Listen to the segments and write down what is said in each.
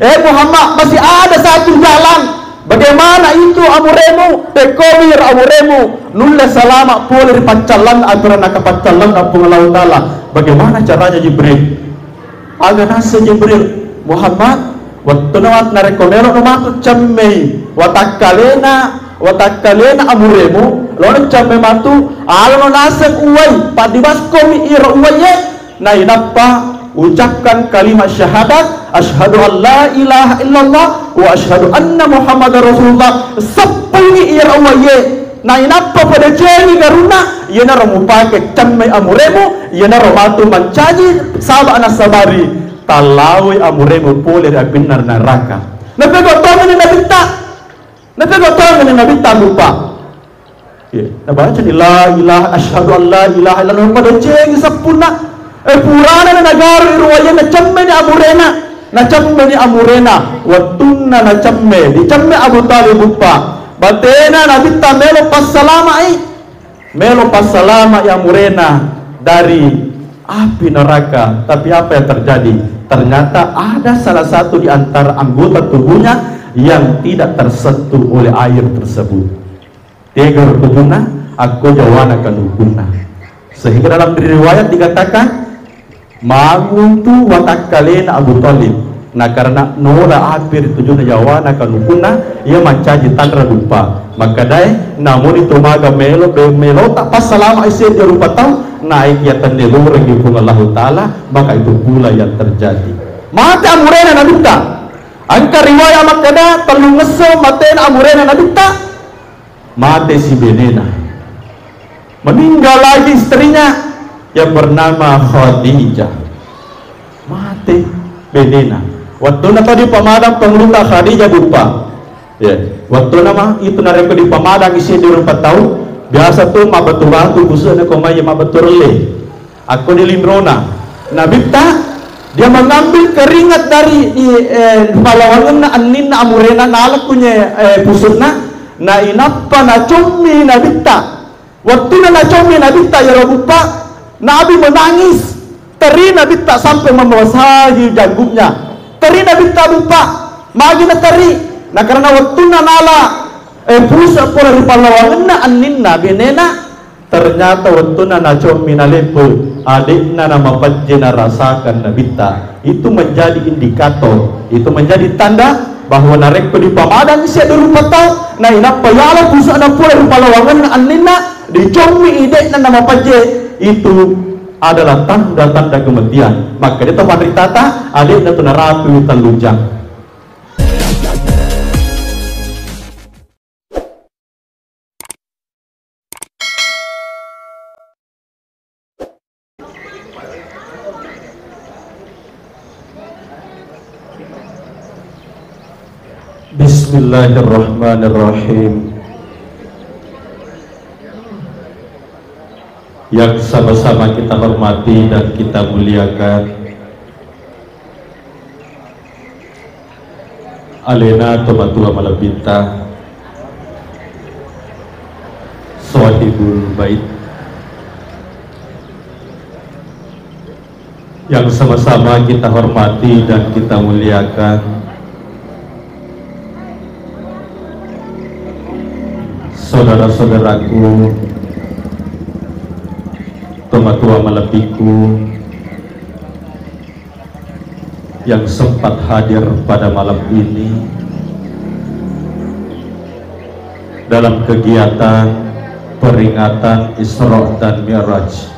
Muhammad, masih ada satu jalan. Bagaimana itu amuremu? Tekomir amuremu. Nulle salama boleh pacalan aturan nakapacalan apung Allah Ta'ala. Bagaimana caranya Jibril? Aga nasa Jibril, Muhammad, waktu nawat narekomero nomatu cammei, watakalena amuremu, lalu camme matu, alano nasa uway, padibas komi ira uwaye, na inapa ucapkan kalimat syahadat, asyhadu an la ilaha illallah wa asyhadu anna Muhammadar Rasulullah, sepuluh ira uwaye, na inapa pada jeni garuna, yana romupake camme amuremu, yana romatu mancaji sabak nasabari, talawi amuremu pole dari benar neraka. Napegotongan ni nabita, napegotongan ni nabita lupa. Nabaca ni la ilaha asyhadu an la ilaha illallah pada jeni sepuna. Purana na nagaro iruwaya na chamme ni amurena, na chamme ni amurena, watunna na chamme, di chamme Abu Talib lupa. Batena nabita melo pasalama melo pasalama ya amurena dari api neraka. Tapi apa yang terjadi? Ternyata ada salah satu di antara anggota tubuhnya yang tidak tersentuh oleh air tersebut. Tegar tubuhnya, aku jawana kanukuna. Sehingga dalam riwayat dikatakan, Maguntu watakalena Abu Talib. Nah karena nola api tujuhnya jawana kanukuna, ia mencaji tanra lupa. Maka dai, namun itu maga melo tak pas selama isi dia rupa tahu naik ya tendelu regipun Allah Ta'ala, maka itu pula yang terjadi. Mata amurena nabita, angka riwayat makada perlu ngeso matena amurena nabita, mate si Benena, meninggal lagi istrinya yang bernama Khadijah, mate Benena. Waktu na tadi pamadang pengeluta Khadijah lupa. Ya, waktu nama itu nareko di pamadang isi di 4 tahun. Biasa tuh mabetul-betul khususnya komanya mabetul le. Aku di Lindrona. Nabita dia mengambil keringat dari palawangan na anin na amurena na alat punya pusutna na inapa na cumi nabita. Waktu na cumi nabita ya lupa. Nabi menangis. Teri nabita sampai membasahi janggutnya. Teri nabita lupa. Magi na teri. Nah karena waktu na nala pusat pola di palawangan na anin na benena, ternyata waktu na nacom minalepo adikna nama pajena rasakan nabita. Itu menjadi indikator, itu menjadi tanda bahwa nareko di pamadang isi ada rupa tahu. Nah inapa yala pusat na pola di palawangan na anin na dicomi idekna nama paje. Itu adalah tanda-tanda kematian. Maka dia tahu tata adikna tu naratu talujang. Bismillahirrahmanirrahim. Yang sama-sama kita hormati dan kita muliakan, alena tomatua malabita sahibul bait, yang sama-sama kita hormati dan kita muliakan, saudara-saudaraku, tomatua malapiku yang sempat hadir pada malam ini dalam kegiatan peringatan Isra dan Mi'raj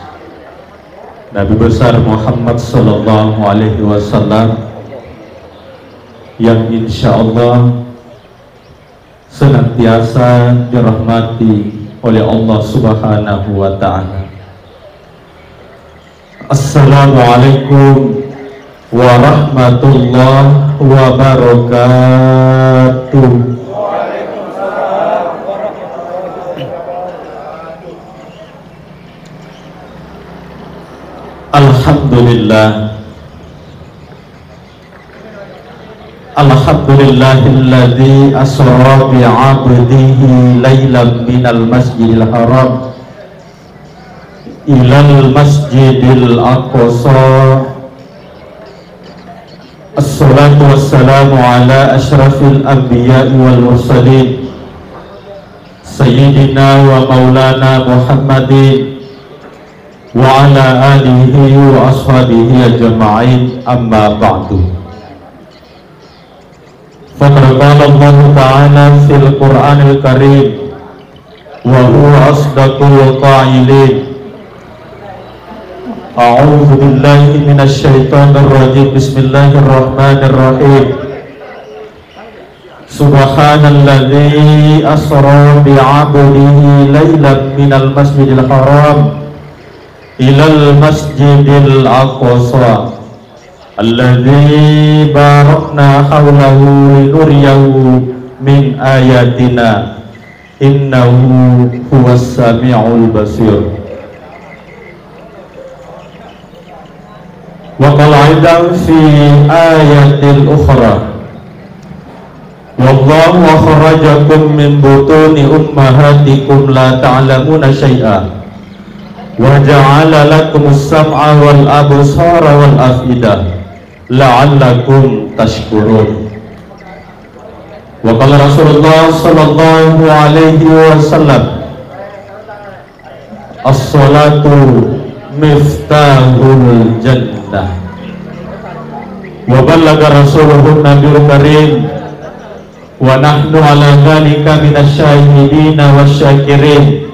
Nabi besar Muhammad sallallahu alaihi wasallam, yang insya Allah senantiasa dirahmati oleh Allah Subhanahu wa Ta'ala. Assalamualaikum warahmatullahi wabarakatuh. Waalaikumsalam warahmatullahi wabarakatuh. Alhamdulillah, alhamdulillahilladzi asra bi'abdihi laylan minal masjidil haram ilal masjidil aqsa. Wassalatu wassalamu ala ashrafil anbiya'i wal mursalin Sayyidina wa maulana Muhammadin wa ala alihi wa ashabihi ajma'in, amma ba'du. Faqad qala Allah ta'ala fil Qur'anil Karim wa huwa asdaqul qa'ilin. A'udzu billahi minasy syaithanir rajim. Bismillahirrahmanirrahim. Subhanalladzi asra bi'abdihi lailan minal masjidil haram ilal masjidil aqsa alladzi barakna hawlahu linuriyahu min ayatina innahu huwas sami'ul basir. Wa qala aidan fi ayatil ukhra wallahu akhrajakum min butuni ummahatikum la ta'lamuna syai'a wa ja'ala lakumus sam'a wal absara wal af'idah la'allakum tashkurun. Wa qala Rasulullah sallallahu alaihi wasallam as-salatu miftahul jannah. Wa ballaga rasuluhun nabiyul karim wa nahnu ala dhalika minasyahidin wasyakirin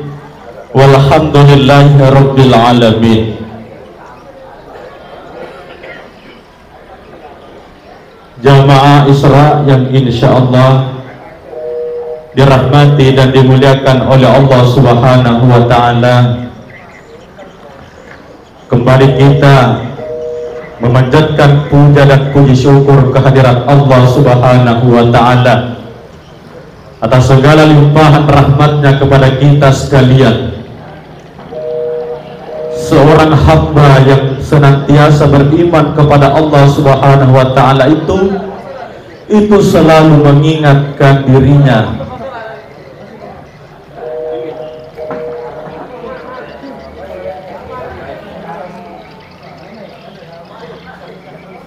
walhamdulillahi rabbil alamin. Jamaah Isra yang insyaallah dirahmati dan dimuliakan oleh Allah Subhanahu wa ta'ala, kembali kita memanjatkan puja dan puji syukur kehadirat Allah Subhanahu wa ta'ala atas segala limpahan rahmatnya kepada kita sekalian. Seorang hamba yang senantiasa beriman kepada Allah Subhanahu wa ta'ala itu selalu mengingatkan dirinya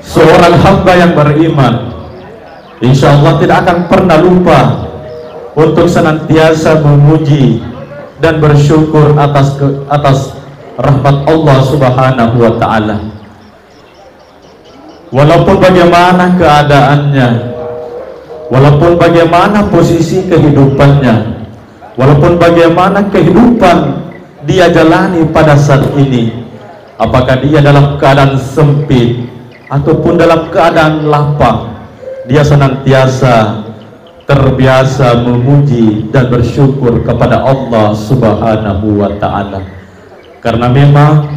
seorang hamba yang beriman insya Allah tidak akan pernah lupa untuk senantiasa memuji dan bersyukur atas rahmat Allah Subhanahu wa ta'ala. Walaupun bagaimana keadaannya, walaupun bagaimana posisi kehidupannya, walaupun bagaimana kehidupan dia jalani pada saat ini, apakah dia dalam keadaan sempit ataupun dalam keadaan lapang, dia senantiasa terbiasa memuji dan bersyukur kepada Allah Subhanahu wa ta'ala. Karena memang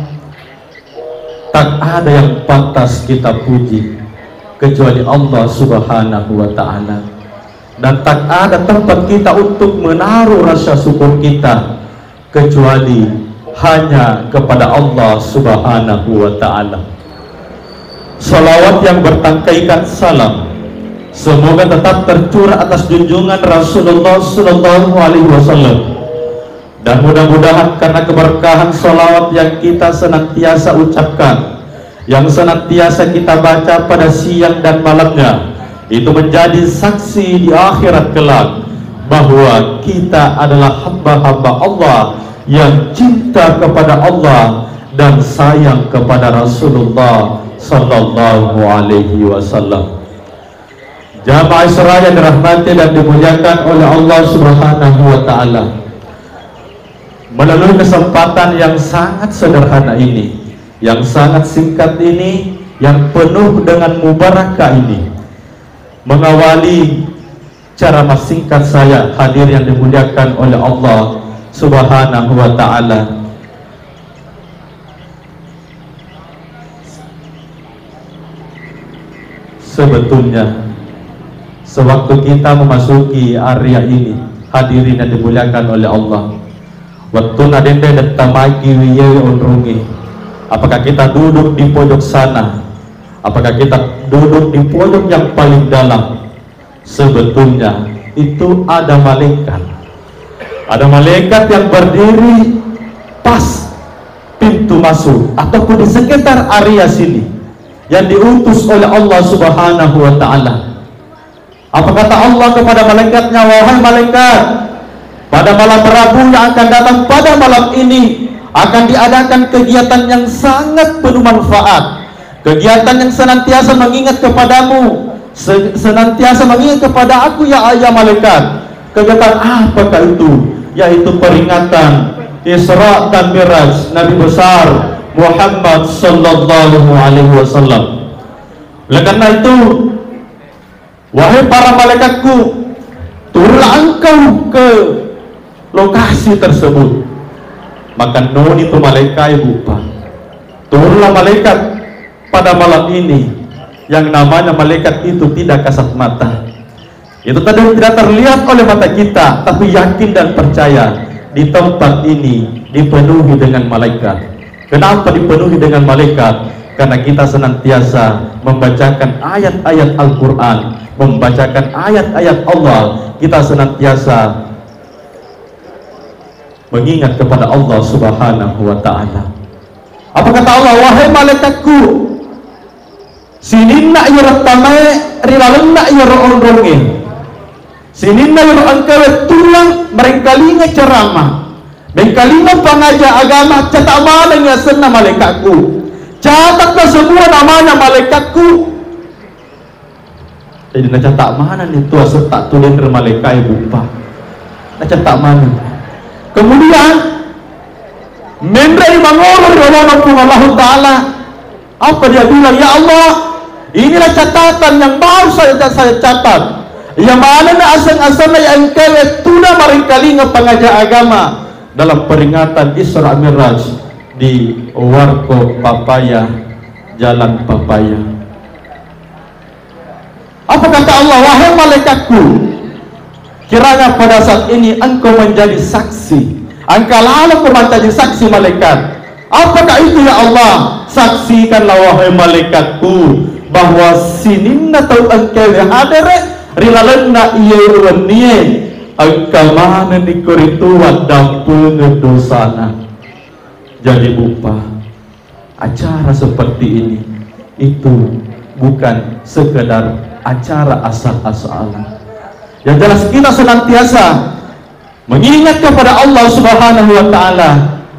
tak ada yang pantas kita puji kecuali Allah Subhanahu wa ta'ala, dan tak ada tempat kita untuk menaruh rasa syukur kita kecuali hanya kepada Allah Subhanahu wa ta'ala. Salawat yang bertangkaikan salam semoga tetap tercurah atas junjungan Rasulullah sallallahu alaihi wasallam, dan mudah-mudahan karena keberkahan salawat yang kita senantiasa ucapkan, yang senantiasa kita baca pada siang dan malamnya, itu menjadi saksi di akhirat kelak bahwa kita adalah hamba-hamba Allah yang cinta kepada Allah dan sayang kepada Rasulullah sallallahu alaihi wasallam. Jamaah Isra yang dirahmati dan dimuliakan oleh Allah Subhanahu wa ta'ala, melalui kesempatan yang sangat sederhana ini, yang sangat singkat ini, yang penuh dengan mubarakah ini, mengawali ceramah singkat saya, hadir yang dimuliakan oleh Allah Subhanahu wa ta'ala, sebetulnya sewaktu kita memasuki area ini, hadirin yang dimuliakan oleh Allah, waktu nadende dan tamagi wiyewe unrungi, apakah kita duduk di pojok sana, apakah kita duduk di pojok yang paling dalam, sebetulnya itu ada malaikat yang berdiri pas pintu masuk ataupun di sekitar area sini, yang diutus oleh Allah Subhanahu wa ta'ala. Apa kata Allah kepada malaikatnya? Wahai malaikat, pada malam Rabu yang akan datang pada malam ini akan diadakan kegiatan yang sangat penuh manfaat, kegiatan yang senantiasa mengingat kepadamu, senantiasa mengingat kepada aku ya malaikat. Kegiatan apakah itu? Yaitu peringatan Isra dan Miraj Nabi besar Muhammad sallallahu alaihi wasallam. Oleh karena itu, wahai para malaikatku, turunlah engkau ke lokasi tersebut. Maka noni itu malaikat bupa. Turunlah malaikat pada malam ini, yang namanya malaikat itu tidak kasat mata. Itu tadi tidak terlihat oleh mata kita, tapi yakin dan percaya di tempat ini dipenuhi dengan malaikat. Kenapa dipenuhi dengan malaikat? Karena kita senantiasa membacakan ayat-ayat Al-Quran, membacakan ayat-ayat Allah. Kita senantiasa mengingat kepada Allah Subhanahu wa ta'ala. Apa kata Allah? Wahai malaikatku, sininna yurattamai rilalenna yuronronge, sininna yuroangkawe tulang merengkalinga ceramah, merengkalinga pengajar agama. Catat mana yang senang malaikatku, catatlah semua namanya malaikatku. Jadi nak catat mana nih tuh serta tulen malaikat bupa, nak catat mana? Kemudian Mendrai mengolor Allah Ta'ala. Apa dia bilang? Ya Allah, inilah catatan yang baru saya catat, yang mana asal-asalnya yang kalian tuna maringkalinga pengajar agama dalam peringatan Isra Miraj di Warko Papaya, Jalan Papaya. Apa kata Allah? Wahai malaikatku, kiranya pada saat ini engkau menjadi saksi, engkau menjadi saksi malaikat. Apakah itu ya Allah? Saksikanlah wahai malaikatku bahwa sininna tau engkau hadere rilalenna iyeruwanie engkau mana dikurituan dan pengedosana. Jadi bupa, acara seperti ini itu bukan sekedar acara asal-asalan. Yang jelas kita senantiasa mengingat kepada Allah Subhanahu wa ta'ala.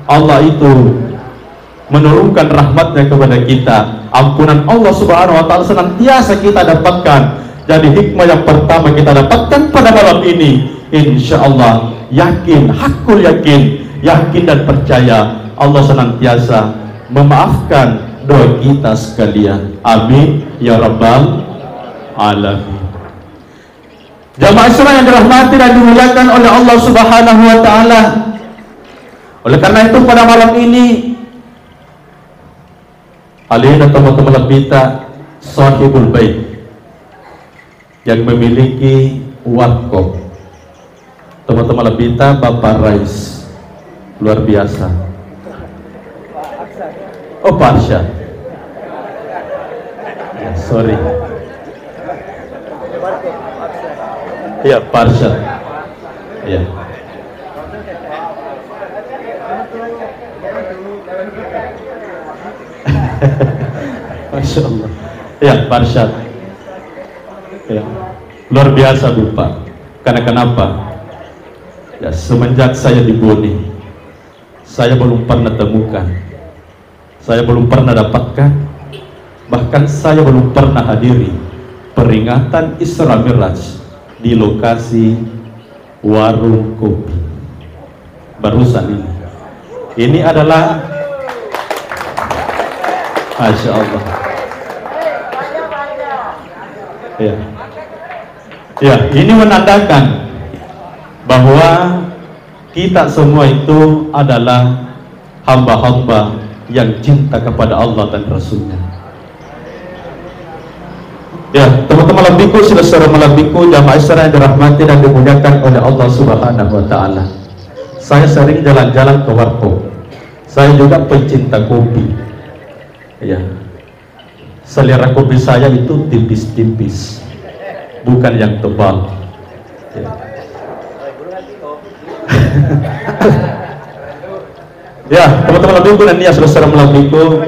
Allah itu menurunkan rahmatnya kepada kita. Ampunan Allah Subhanahu wa ta'ala senantiasa kita dapatkan. Jadi hikmah yang pertama kita dapatkan pada malam ini, insya Allah yakin, hakul yakin, yakin dan percaya Allah senantiasa memaafkan doa kita sekalian. Amin ya rabbal alamin. Jamaah Islam yang dirahmati dan dimuliakan oleh Allah Subhanahu wa ta'ala. Oleh karena itu pada malam ini alina teman-teman kita sahibul bait yang memiliki warkop, teman-teman kita Bapak Rais luar biasa. Oh Pak Arsyad, ya, sorry. Ya, Pak Arsyad. Ya. Masya Allah. Ya, Pak Arsyad. Ya. Luar biasa Bapak. Karena kenapa? Ya, semenjak saya di Boni, saya belum pernah temukan, saya belum pernah dapatkan, bahkan saya belum pernah hadiri peringatan Isra Miraj di lokasi warung kopi barusan ini. Ini adalah Masya Allah. Ya. Ya, ini menandakan bahwa kita semua itu adalah hamba-hamba yang cinta kepada Allah dan Rasulnya. Ya, teman-teman lambiku, saudara lambiku, jamaah Isra yang dirahmati dan dimuliakan oleh Allah Subhanahu wa ta'ala. Saya sering jalan-jalan ke warkop. Saya juga pencinta kopi. Ya. Selera kopi saya itu tipis-tipis, bukan yang tebal. Ya. Ya, teman-teman lambiku dan saudara lambiku,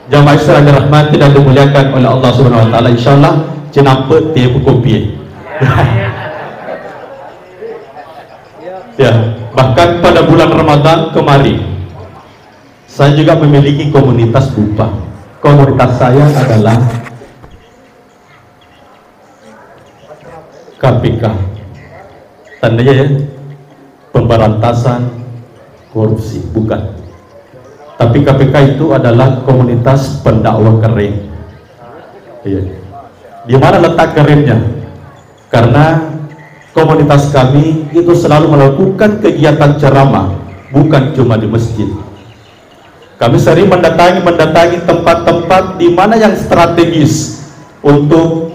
Jamaah Islam dirahmati dan dimuliakan oleh Allah Subhanahu wa taala, insyaallah cenapa tiap kopi. Ya, bahkan pada bulan Ramadan kemarin saya juga memiliki komunitas bupa. Komunitas saya adalah KPK. Tandanya ya, pemberantasan korupsi, bukan. Tapi KPK itu adalah komunitas pendakwah keren. Iya. Di mana letak kerennya? Karena komunitas kami itu selalu melakukan kegiatan ceramah, bukan cuma di masjid. Kami sering mendatangi tempat-tempat di mana yang strategis untuk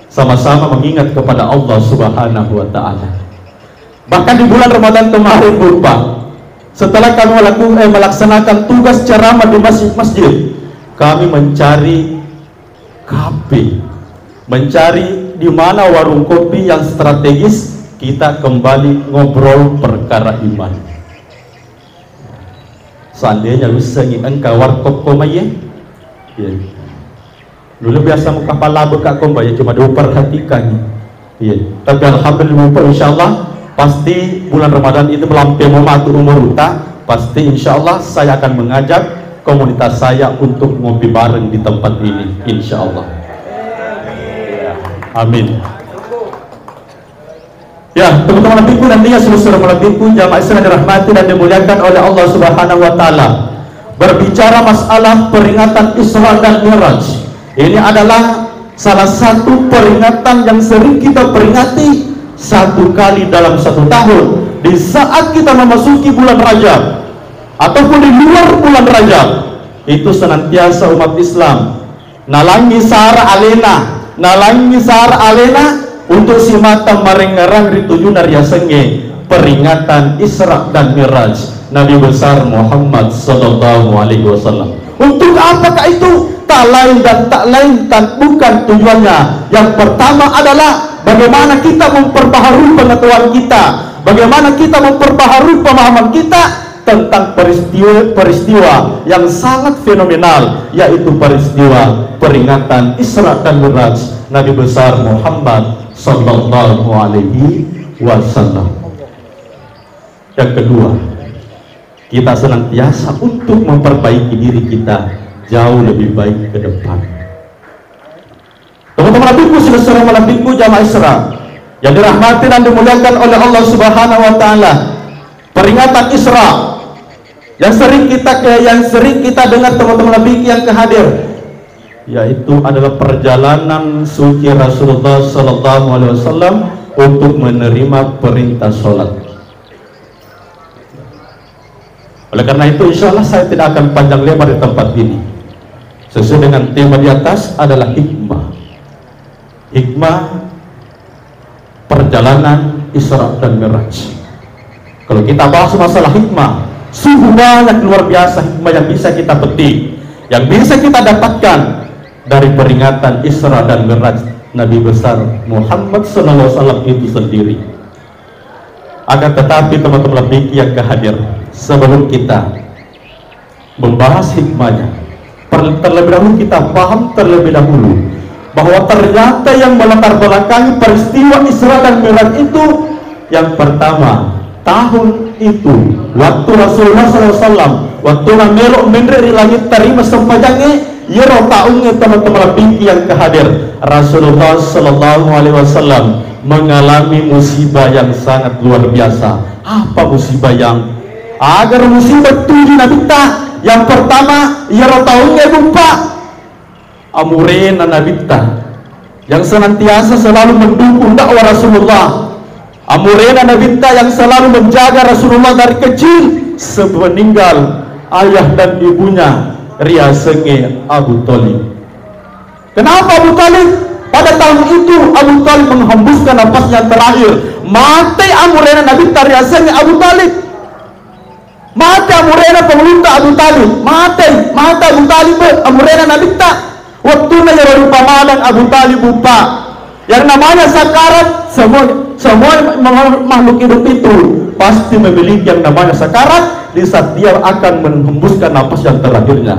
sama-sama mengingat kepada Allah Subhanahu wa taala. Bahkan di bulan Ramadan kemarin berupa, setelah kami melaksanakan tugas ceramah di masjid-masjid, kami mencari kafe, mencari di mana warung kopi yang strategis, kita kembali ngobrol perkara iman. Seandainya lu sengi engkau warkop komaya, ya. Dulu biasa muka pala bekak komaya cuma diperhatikan, ya. Tapi alhamdulillah insyaallah pasti bulan Ramadan itu melampaui mematu umur uta, pasti insyaallah saya akan mengajak komunitas saya untuk ngopi bareng di tempat ini, insyaallah. Amin. Ya, teman-teman nabiku nantinya seluruh nabiku jamaah Islam dirahmati dan dimuliakan oleh Allah Subhanahu wa taala. Berbicara masalah peringatan Isra dan Mi'raj. Ini adalah salah satu peringatan yang sering kita peringati satu kali dalam satu tahun di saat kita memasuki bulan Rajab ataupun di luar bulan Rajab. Itu senantiasa umat Islam nalangi sahara alena untuk si mata merengerang rituju narya senge peringatan Isra dan Mi'raj Nabi besar Muhammad sallallahu alaihi wasallam. Untuk apakah itu? Tak lain dan bukan tujuannya. Yang pertama adalah bagaimana kita memperbaharui pengetahuan kita, bagaimana kita memperbaharui pemahaman kita tentang peristiwa yang sangat fenomenal, yaitu peristiwa peringatan Isra dan Mi'raj Nabi besar Muhammad sallallahu alaihi wasallam. Yang kedua, kita senantiasa untuk memperbaiki diri kita jauh lebih baik ke depan. Teman-teman nabiku, saudara nabiku jamaah Isra yang dirahmati dan dimuliakan oleh Allah Subhanahu wa taala, peringatan Isra yang sering kita dengar teman-teman nabi yang kehadir, yaitu adalah perjalanan suci Rasulullah sallallahu alaihi wasallam untuk menerima perintah sholat. Oleh karena itu insyaallah saya tidak akan panjang lebar di tempat ini. Sesuai dengan tema di atas adalah hikmah. Hikmah perjalanan Isra dan Mi'raj. Kalau kita bahas masalah hikmah, sungguh banyak luar biasa hikmah yang bisa kita petik, yang bisa kita dapatkan dari peringatan Isra dan Mi'raj Nabi besar Muhammad SAW itu sendiri. Akan tetapi teman-teman lebih yang kehadir, sebelum kita membahas hikmahnya, terlebih dahulu kita paham terlebih dahulu bahwa ternyata yang melatar belakangi peristiwa Isra dan Mi'raj itu, yang pertama, tahun itu waktu Rasulullah SAW waktu melok menderi langit terima sempajangnya yero taungnya teman-teman lebih yang kehadir, Rasulullah Sallallahu Alaihi Wasallam mengalami musibah yang sangat luar biasa. Apa musibah yang agar musibah tujuh nabita? Yang pertama yero taungnya lupa amurena nabita yang senantiasa selalu mendukung dakwah Rasulullah, amurena nabita yang selalu menjaga Rasulullah dari kecil sepeninggal ayah dan ibunya Ria Senge Abu Thalib. Kenapa Abu Thalib? Pada tahun itu Abu Thalib menghembuskan nafasnya terakhir. Mati amurena Nabi Ria Senge Abu Thalib. Mati amurena pemerintah Abu Thalib. Mati Abu Thalib amurena Nabi ta. Waktu yang rupa malang Abu Thalib bupa. Yang namanya sakarat, semua makhluk hidup itu pasti memiliki yang namanya sakarat di saat dia akan menghembuskan nafas yang terakhirnya.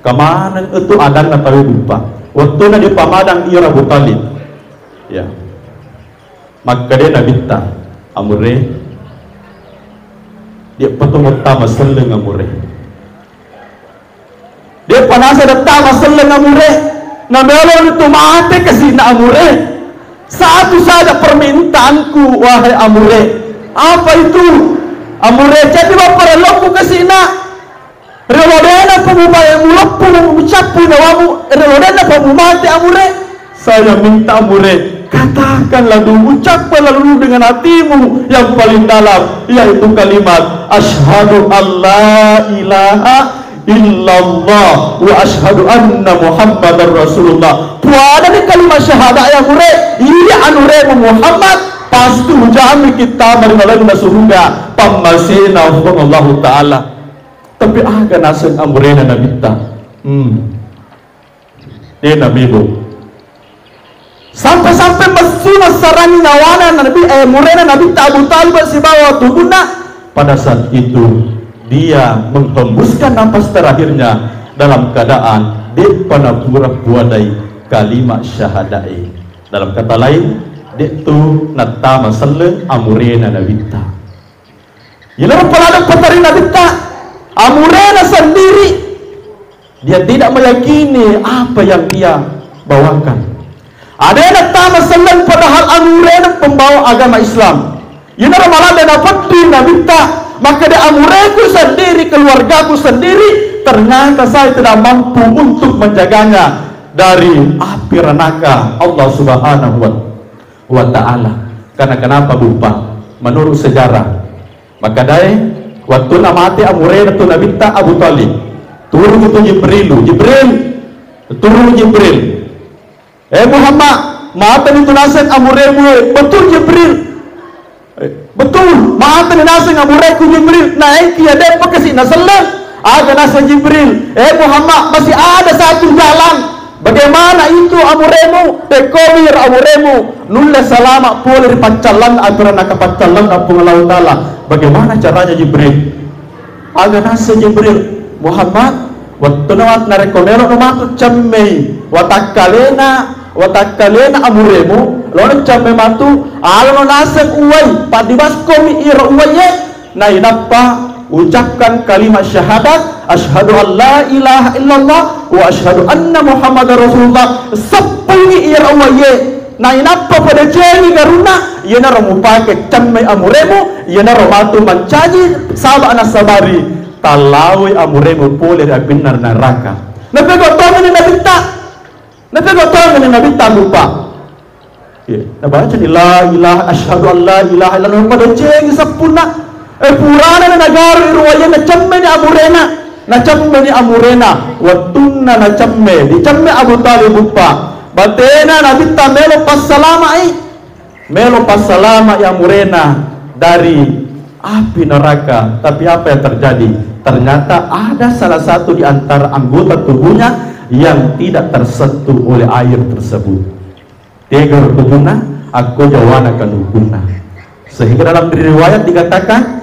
kemana itu adan na tahu lupa waktu na di pamadang ira Abu Talib ya maka dia nabita amure dia patungot tama seleng amure dia panasa datama seleng amure na melon itu mate kasi na amure satu saja permintaanku wahai amure apa itu amure jadi bapak relokku kasi na relodena pemubaya mulak mengucapu nawamu relodena pemumati amure saya minta amure katakanlah dulu ucapkanlah dulu dengan hatimu yang paling dalam yaitu kalimat asyhadu alla ilaha illallah wa asyhadu anna muhammadar rasulullah puada di kalimat syahadah ya amure iya anure Muhammad pasti ujami kita marimalan surga pamasina Allah taala tapi agak nasen amurena nabita dia nabibu sampai-sampai masih sarang nawana nabi amurena nabita Abu Talib si bawa tubuhnya pada saat itu dia menghembuskan nafas terakhirnya dalam keadaan dia panapura buadai kalimat syahadai dalam kata lain dia tu natama selen amurena nabita ilaru pelada petari nabita amurena sendiri dia tidak meyakini apa yang dia bawakan. Ada yang natama selen padahal amurena pembawa agama Islam. Ini malah dia dapat nabita maka dia amureku sendiri keluargaku sendiri ternyata saya tidak mampu untuk menjaganya dari api neraka Allah Subhanahu wa ta'ala. Karena kenapa lupa? Menurut sejarah maka dari waktu namati amurena tu nabita Abu Talib turun itu Jibril Muhammad maatan itu nasen amuremu betul Jibril betul maatan nasen amureku Jibril naik dia depa kasih nasallam ada nasen Jibril Muhammad masih ada satu jalan bagaimana itu amuremu tekobir amuremu nulla salama boleh dipancalan aturan nakapancalan apung Allah Ta'ala. Bagaimana caranya Jibril? Aga nasa Jibril Muhammad waktu nawat narekomero namatut cammei watakalena amuremu lawan camme matu alano naseng uwai padibas komi ira uwaye na inappa ucapkan kalimat syahadat asyhadu an la ilaha illallah wa asyhadu anna muhammadar rasulullah seppengi ira uwaye na inappa pada jengi garuna yana romu pake camme amuremu yana romatu mancaji saba anak sabari talawi amuremu pole da binar neraka napego tongan ni nabita lupa ya nabaca ni la ilaha asyhadu an la ilaha illallah pada jengi sapuna purana na nagaru irwaya na camme ni amurena watunna na camme di camme Abu Talib lupa batena nabita melo pasalama yang murena dari api neraka. Tapi apa yang terjadi? Ternyata ada salah satu di antara anggota tubuhnya yang tidak tersentuh oleh air tersebut. Tegar tubuhnya aku jawana kanukuna. Sehingga dalam riwayat dikatakan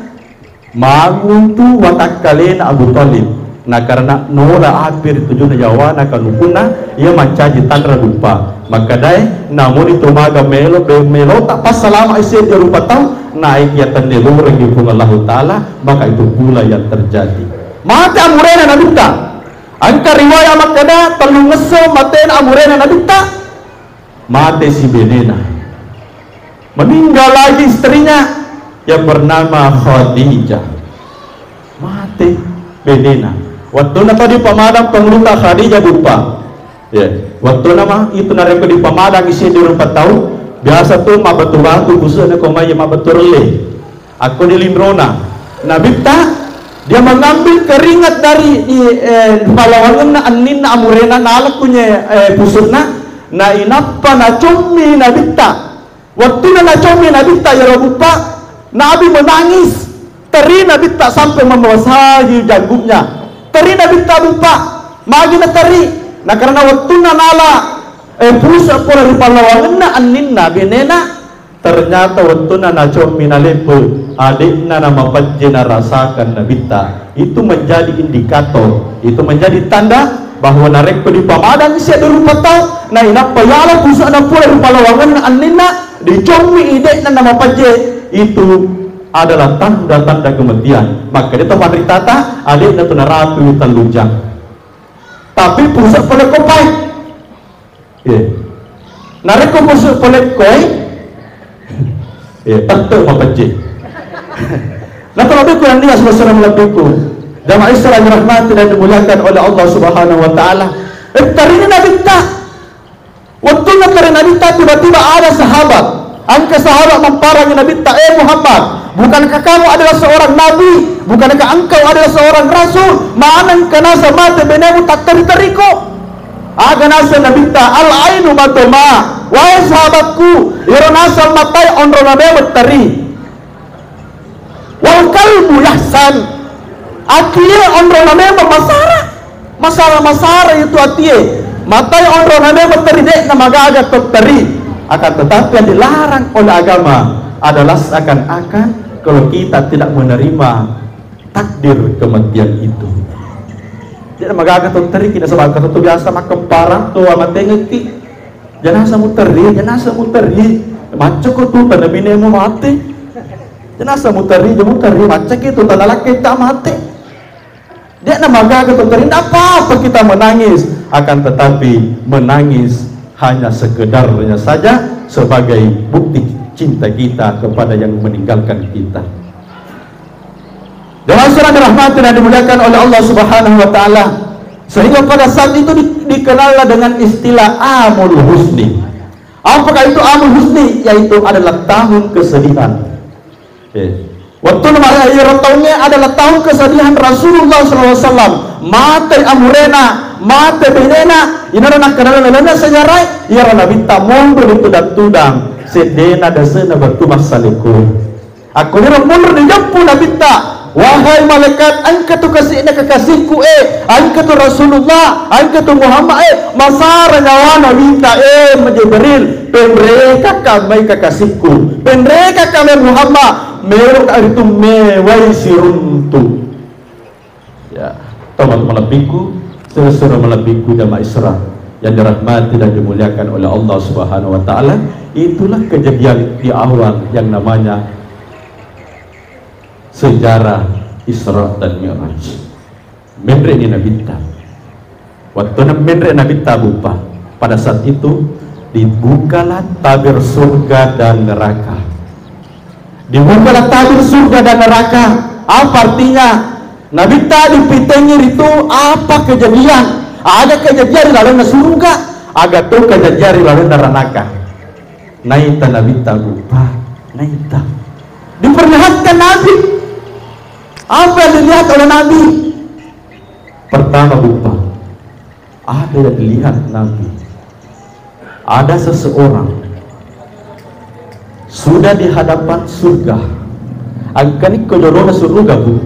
maguntu watakalena Abu Talib. Nah karena nola api tujuan jawana kanukuna ia mancaji tanra lupa maka dai namun itu maga melo tak pas selama isi dia lupa tahu naik ya tandelu rengi pun Allah Ta'ala maka itu pula yang terjadi mati amurena nabita angka riwayat makada telung ngeso matena amurena nabita mati si Benena meninggal lagi istrinya yang bernama Khadijah mati Benena waktu na tadi pamadang pengluta Khadijah lupa ya waktu nama itu nareko di pamadang isi di 4 tahun biasa tuh mabatu-batu khususnya komaya mabaturle aku di Limrona nabita dia mengambil keringat dari palawangan na anin na amurena nalakunya pusutna na inappa na cumi nabita waktu na cumi nabita ya lupa nabi menangis teri nabita sampai membasahi janggutnya teri nabita lupa magi na teri na karena waktu na nala pusa pula di palawangan na anin na benena ternyata waktu na nacom minalepo adik na mapajena rasakan nabita itu menjadi indikator itu menjadi tanda bahwa narek di pamadang siya dulu patau na inapayala puso na pula di palawangan na anina di comi ide na nama paje, itu adalah tanda-tanda kematian. Maka dia teman ritata adik na tunarapi talujang tapi pusat pada kopai narek ko pusat pada koi tentu mapaje. Nah kalau aku yang dia saudara melakuku jamaah Islam yang rahmati dan dimuliakan oleh Allah Subhanahu wa taala. Tarini Nabi tak. Waktu tarini Nabi tak tiba-tiba ada sahabat. Angka sahabat memparang Nabi tak, Muhammad, bukankah kamu adalah seorang nabi? Bukankah engkau adalah seorang rasul? Ma'anan kana sama tebenemu tak teri-teriko. Aga nasa Nabi tak al-ainu matoma. Wahai sahabatku, iro nasal matai onro nabe teri. Wal kalbu yahsan. Akhirnya onro name masalah itu atie matai onro name teride na magaga teri. Akan tetapi yang dilarang oleh agama adalah seakan-akan kalau kita tidak menerima takdir kematian itu. Tidak magaga teri kita sebab kata tu biasa makan parang tu amat tengeti jenazah muteri macam ko tu tanamine mo mati jenazah muteri macam itu tanah laki tak mati. Dia nama gagal tentang apa kita menangis, akan tetapi menangis hanya sekedarnya saja sebagai bukti cinta kita kepada yang meninggalkan kita. Jemaah sekalian dirahmati dan dimuliakan oleh Allah Subhanahu wa taala. Sehingga pada saat itu dikenallah dengan istilah Amul Husni. Apakah itu Amul Husni? Yaitu adalah tahun kesedihan. Waktu namanya tahunnya adalah tahun kesedihan Rasulullah SAW. Mate amurena, mate benena, ina nak kenal lelana sejarai. Ia Nabi tamundur itu tudang sedena dasena bertumas saliku. Aku ni mundur di jampu Nabi tak. Wahai malaikat, angkat tu kasih kekasihku angkat tu Rasulullah, angkat tu Muhammad masara nyawa Nabi tak Jibril, penreka kami kekasihku, penreka kami Muhammad. Merok itu mewai siruntu. Ya, teman melebiku, sesuatu melebiku jamaah Islam yang dirahmati dan dimuliakan oleh Allah Subhanahu wa taala. Itulah kejadian di awal yang namanya sejarah Isra dan Mi'raj. Menre ni Nabi ta. Waktu menre Nabi ta bupa. Pada saat itu dibukalah tabir surga dan neraka. Dibukalah tabir surga dan neraka. Apa artinya? Nabi tadi pitengir itu apa kejadian? Ada kejadian lalu na surga, ada tuh kejadian lalu na neraka. Naita Nabi tagupa, naita. Diperlihatkan Nabi. Apa yang dilihat oleh Nabi? Pertama bupa, ada yang dilihat Nabi. Ada seseorang sudah di hadapan surga. Akan ke jorona surga bu.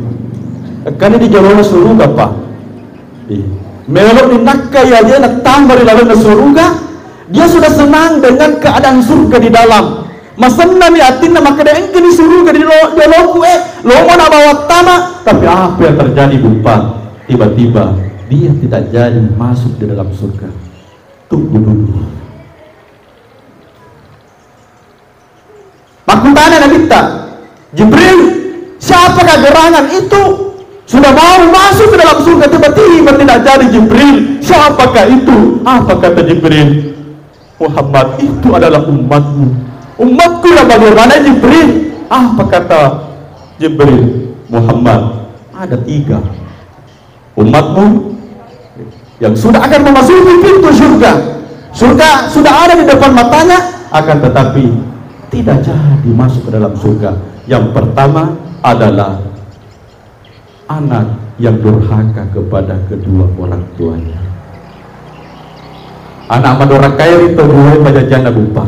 Akan di jorona surga pak. Melok di nakaya dia nak tambah di lalu surga. Dia sudah senang dengan keadaan surga di dalam. Masan nami atin nama kada engke di surga di loku lo mau bawa tanah. Tapi apa yang terjadi bupa? Tiba-tiba dia tidak jadi masuk di dalam surga. Tunggu dulu. Makutana Nabi tak Jibril, siapakah gerangan itu sudah mau masuk ke dalam surga, tiba-tiba tidak jadi Jibril. Siapakah itu? Apa kata Jibril? Muhammad, itu adalah umatmu. Umatku lah bagaimana Jibril? Apa kata Jibril? Muhammad, ada 3 umatmu yang sudah akan memasuki pintu surga. Surga sudah ada di depan matanya, akan tetapi tidak jadi masuk ke dalam surga. Yang pertama adalah anak yang durhaka kepada kedua orang tuanya. Anak maduraka itu buat pajajana bupa.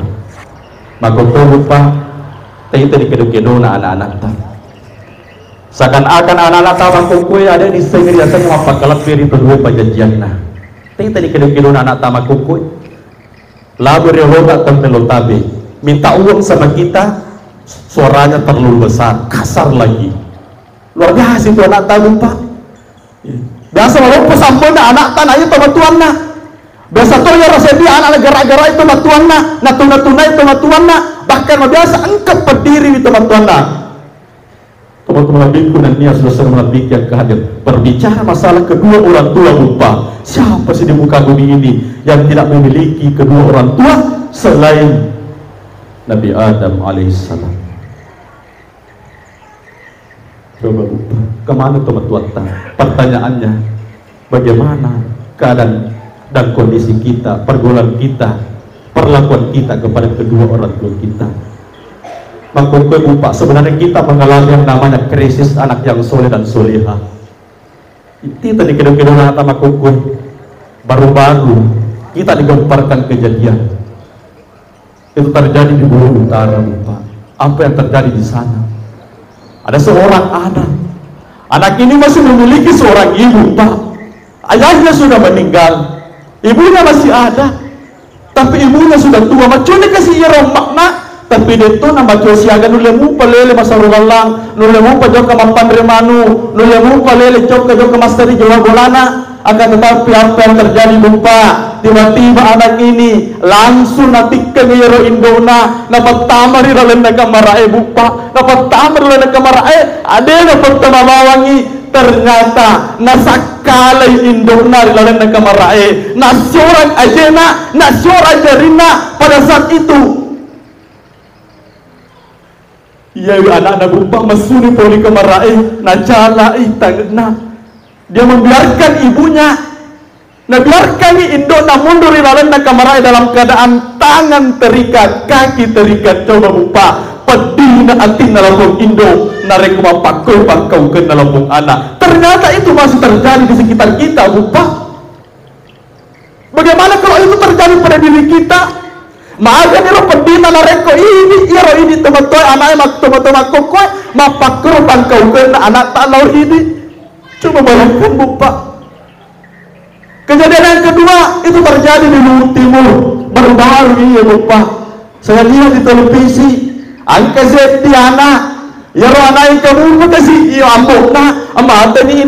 Maka kau lupa itu dikedu-kedu na anak-anak tak. Seakan-akan anak-anak tak kukui ada di sengir yang semua pakalat piri itu buat pajajana. Itu dikedu-kedu na anak tak kukui. Labur yang logat tempelotabe. Minta uang sama kita, suaranya terlalu besar, kasar lagi. Luar biasa itu anak tabung pak. Biasa walaupun sampun anak tanah itu matuan na. Biasa to ya rasa dia anak negara-negara itu matuan na, natuna itu matuan na. Bahkan biasa engkau berdiri itu matuan na. Teman-teman adikku dan Nia sudah menabi yang kehadir berbicara masalah kedua orang tua lupa. Siapa sih di muka bumi ini yang tidak memiliki kedua orang tua selain Nabi Adam alaihissalam? Coba lupa kemana teman-teman? Pertanyaannya, bagaimana keadaan dan kondisi kita, pergaulan kita, perlakuan kita kepada kedua orang tua kita? Maka lupa sebenarnya kita mengalami yang namanya krisis anak yang soleh dan soleha. Itu tadi kedua-kedua anak makukui baru-baru kita digemparkan kejadian itu terjadi di Bulu Utara. Lupa apa yang terjadi di sana. Ada seorang anak ini masih memiliki seorang ibu, Pak. Ayahnya sudah meninggal, ibunya masih ada, tapi ibunya sudah tua. Macune kasih ia makna. Tapi itu nama siaga nulemu palele masarugalang, nulemu pajok kamampan remanu, nulemu palele jok ke masteri jawa bolana. Akan tetapi apa yang terjadi lupa, tiba-tiba anak ini langsung natikkan ngero indona, dapat tamar di dalam nagamarae bupa, dapat tamar di dalam nagamarae, ada dapat tamawangi. Ternyata nasakalay indona di dalam nagamarae, nasyurang ajena, nasyurang jarina pada saat itu. Iya anak-anak bupa masuni poli kemarae najala itagna. Dia membiarkan ibunya, biarkan indo mundur di dalam kemarae dalam keadaan tangan terikat, kaki terikat. Coba bupa pedih na atin dalam indo narek mapakau pakau ke dalam anak. Ternyata itu masih terjadi di sekitar kita bupa. Bagaimana kalau itu terjadi pada diri kita? Maaga niro pendina na reko ini iro ini teman-teman anaknya mak teman-teman kokoi mapakro pangkau kena anak tak laur ini. Coba bayangkan bupa. Kejadian yang kedua itu terjadi di Luhut Timur baru-baru ini ya bupa. Saya lihat di televisi angka Zetiana iro anak yang kamu kasih iyo ambona mata ni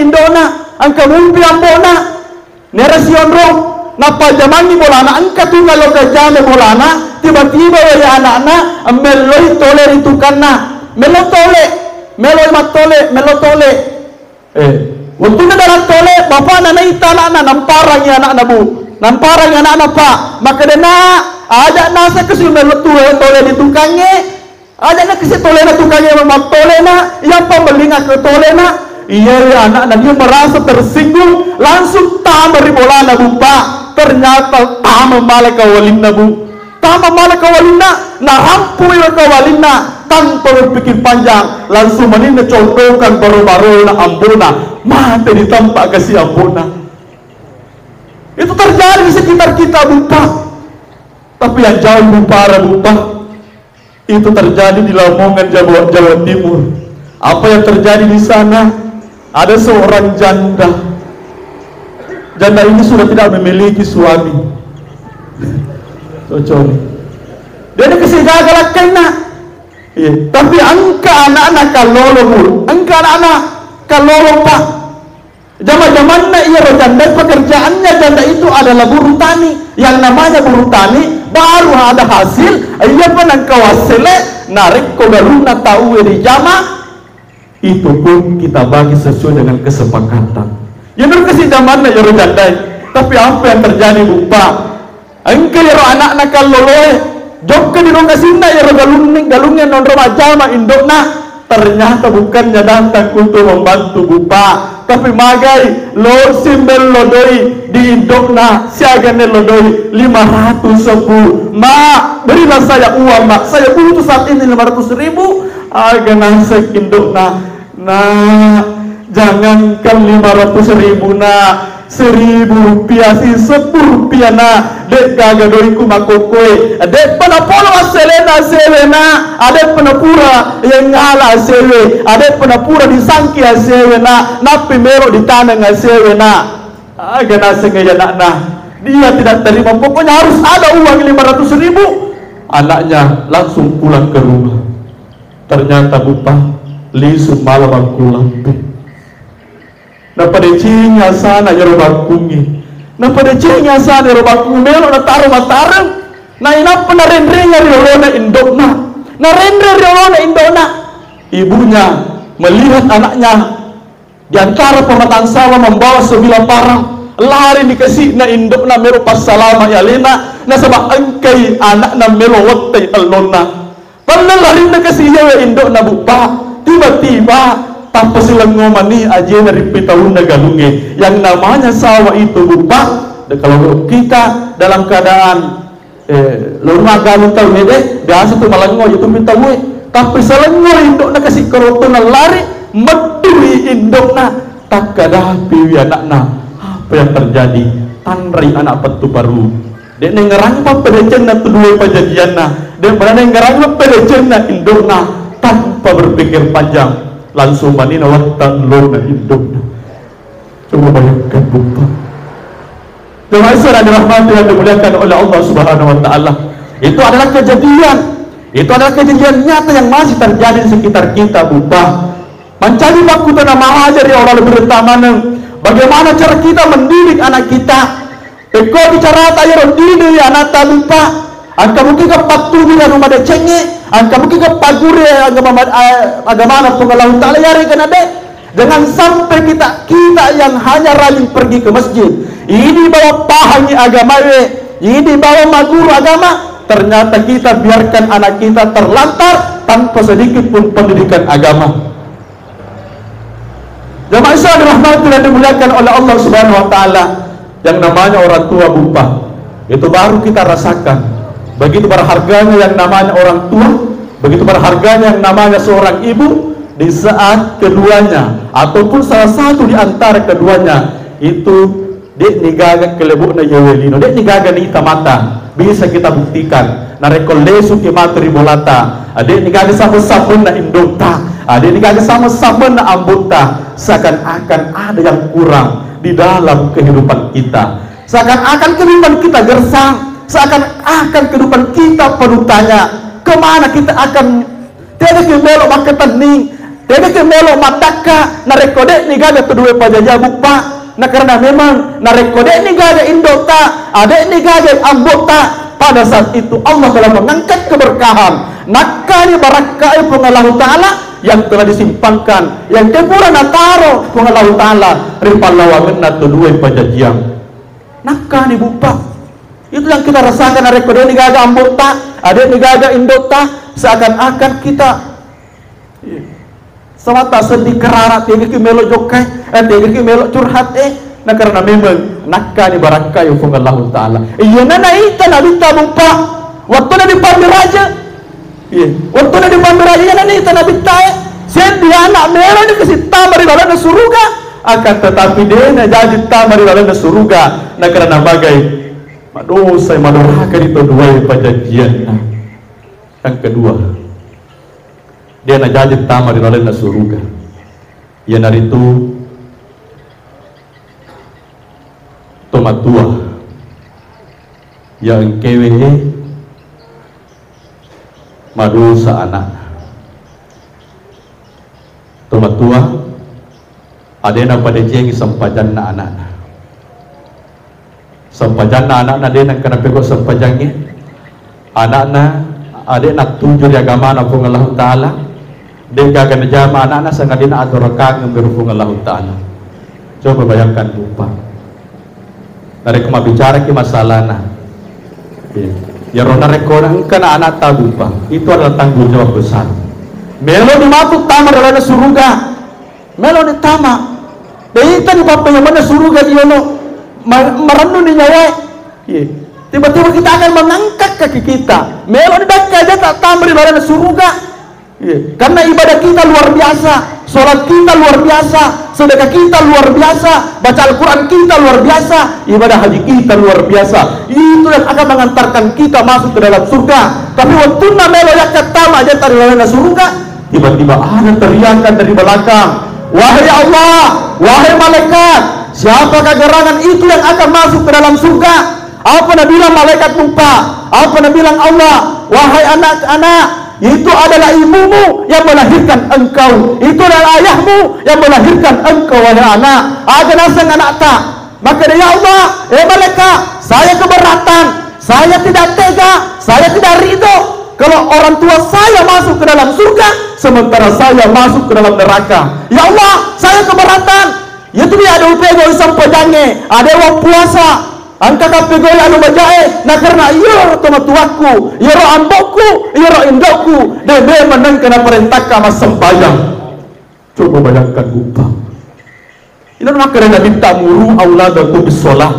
Indona angka mumpi ambona nerasion rom. Napa jamangi bolana angka tu kalau kejame bolana tiba-tiba ya anak-anak meloi tole ritukanna melo tole waktu na dalam tole bapak na itala na namparang ya anak pak maka dena ada nasa kasi melo tole ditukange ada na kasi tole na tukange mamak tole na yang pembelinga ke tole na iya anak dia merasa tersinggung langsung tamari bolana bupa. Ternyata tama malay kawalin na nahampu yung kawalin na tanpa berpikir panjang langsung manin na contohkan baru-baru na ambona mati ditampak kasih ambona. Itu terjadi di sekitar kita bupa. Tapi yang jauh bupa itu terjadi di Lamongan Jawa Timur. Apa yang terjadi di sana? Ada seorang janda ini sudah tidak memiliki suami. Cocok. Dia ada kesegagalan kena. Tapi angka anak-anak kalolo pak. Zaman-zaman ia janda pekerjaannya janda itu adalah buruh tani. Yang namanya buruh tani baru ada hasil. Ia penang kawasele narik kogaruna tahu di jama. Itu pun kita bagi sesuai dengan kesepakatan. Ya berkasih zaman na yoro jandai. Tapi apa yang terjadi bupa? Engke yoro anak-anak kaloloe jok ke di rokasinda yoro galungnya non romajama indokna. Ternyata bukannya datang untuk membantu bupa, tapi magai lo simbel lodoi di indokna siagane lodoi 500 sebu. Ma berilah saya uang mak, saya butuh saat ini 500.000 agar nasek indokna. Nah jangankan 500.000 nak 1.000 rupiah si 10 rupiah nak dek gagadoiku makokoi dek penapolo aselena selena adek penapura yang ngala asewe adek penapura disangki asewe nak napi mero di tanah asewe nak aga nase ngaya nak dia tidak terima pokoknya harus ada uang 500.000. Anaknya langsung pulang ke rumah. Ternyata bupa lisu malam aku lampu na padecinya sana yaro bakungi, na padecinya sana yaro bakungi melo na taro matarang, na inapa na renrenga riolo na indokna, na renre riolo na indokna. Ibunya melihat anaknya di antara pemetaan sawah membawa sebilah parang, lari dikasih na indokna melo pasalama ya lena, na sabak angkai anak na melo waktay alona. Pernah lari dikasih ya indokna bupa, tiba-tiba tanpa silang ngomani aja dari tahun galunge yang namanya sawah itu bupa. Kalau kita dalam keadaan lorma galung tahu nede biasa tuh malango itu tahu, tapi selengo indok na kasih keroton lari medui indok na tak kada piwi anak na. Apa yang terjadi? Tanri anak petu baru dia ngerang apa pedecen na tudue pajadian na dia pernah ngerang apa pedecen na indok na tanpa berpikir panjang langsung manina waktan lona hidupnya. Coba bayangkan bupa. Termasuk adalah rahmat yang dimuliakan oleh Allah Subhanahu Wa Taala. Itu adalah kejadian. Itu adalah kejadian nyata yang masih terjadi di sekitar kita bupa. Mencari baku tanah mahajar ya Allah lebih utama. Bagaimana cara kita mendidik anak kita? Eko bicara tayo didik anak ta bupa. Angka mungkin kepatu di rumah de cenge. Angka mungkin kepaguri agama Allah Ta'ala yari kan ade. Jangan sampai kita yang hanya rajin pergi ke masjid, ini bawa pahami agama, ini bawa maguru agama, ternyata kita biarkan anak kita terlantar tanpa sedikit pun pendidikan agama. Jamaah Islam dirahmati dan dimuliakan oleh Allah Subhanahu Wa Ta'ala, yang namanya orang tua bupa itu baru kita rasakan begitu berharganya yang namanya orang tua, begitu berharganya yang namanya seorang ibu di saat keduanya ataupun salah satu di antara keduanya itu dek nigaga kelebu na yewelino, dek nigaga ni mata bisa kita buktikan na rekolesu ki matri bolata, dek nigaga sama-sama na indota, dek nigaga sama-sama na ambuta, seakan-akan ada yang kurang di dalam kehidupan kita, seakan-akan kehidupan kita gersang, seakan-akan kehidupan kita perlu tanya kemana kita akan tiada kemelok maka tening, tiada kemelok mataka na rekode ni gada kedua pajaja bupa na karena memang na rekode ni gada indota ada ni gada ambota. Pada saat itu Allah telah mengangkat keberkahan nakani barakai Allah Ta'ala yang telah disimpankan yang kepura nataro Allah Ta'ala ripalawangan na kedua pajajian nakani bupa. Itu yang kita rasakan, ada rekode ni gaga ambota, ada ni gaga indota, seakan-akan kita semata sedih kerara, tiga ki melo jokai, tiga ki melo curhat, nah karena memang nakka ni baraka yung Allah Ta'ala. Iya na naita na bita bupa, waktu na di pamiraja, waktu na di pamiraja, iya na naita na bita, sendi anak meron ni kasi tamari dalam na suruga, akan tetapi dia na jadi tamari dalam na suruga, nah karena bagai madosa madorhaka itu dua pajajian. Yang kedua, dia na jadi tamar di dalam surga. Ya naritu tomatua yang kewehe madosa anak. Tomatua ada na pajajian sampajan na anak. Sampajan na anak na din ang kanapego sampajangnya anak na ade nak tunjur agama na pung Allah Ta'ala din gagan jama anak na sa ngadina adorakag ng birupung Allah Ta'ala. Coba bayangkan lupa dari kumabicara ki masalah na ya rona rekoran kana anak tahu pa itu adalah tanggung jawab besar. Melo di matu tama dalam surga, melo di tama deita di bapa yang mana surga dia no merenung di nyawa, tiba-tiba kita akan mengangkat kaki kita. Melo di baka aja tak tambah di dalam surga, karena ibadah kita luar biasa, sholat kita luar biasa, sedekah kita luar biasa, baca Al-Quran kita luar biasa, ibadah haji kita luar biasa. Itu yang akan mengantarkan kita masuk ke dalam surga. Tapi waktu melo yang ketama aja dari dalam surga, tiba-tiba ada teriakan dari belakang, wahai Allah, wahai malaikat, siapakah gerangan itu yang akan masuk ke dalam surga? Apa nak bilang malaikat lupa? Apa nak bilang Allah? Wahai anak-anak, itu adalah ibumu yang melahirkan engkau, itu adalah ayahmu yang melahirkan engkau wahai anak. Aga nasang anak tak, maka ya Allah, mereka, saya keberatan, saya tidak tega, saya tidak ridho kalau orang tua saya masuk ke dalam surga sementara saya masuk ke dalam neraka. Ya Allah, saya keberatan. Itu dia ada upego sampai jange, ada yang puasa angka kapego anu bajae, nah karena iya toma tuaku, iya ro ambokku, iya ro indokku, dede menang kena perintah kama sembahyang. Coba bayangkan upah. Ini maka kena minta muru auladakum bisolah.